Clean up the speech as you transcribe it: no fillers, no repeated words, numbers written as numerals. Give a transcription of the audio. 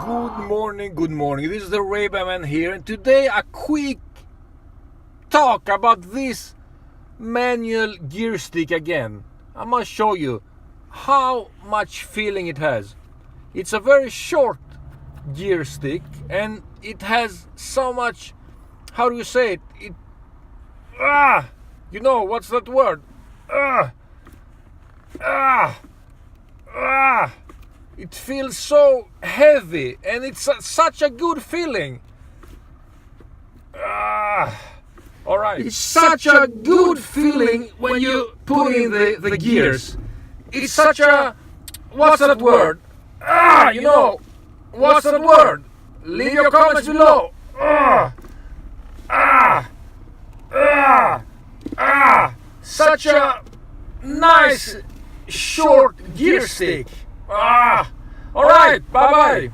Good morning. This is the Ray-Ban here, and today a quick talk about this manual gear stick again. I'm gonna show you how much feeling it has. It's a very short gear stick, and it has so much. How do you say it? You know what's that word? It feels so heavy, and it's such a good feeling. All right. It's such a good feeling when you put in the gears. It's such a, what's that word? You know, what's that word? Leave your comments below. Such a nice short gear stick. All right, bye-bye.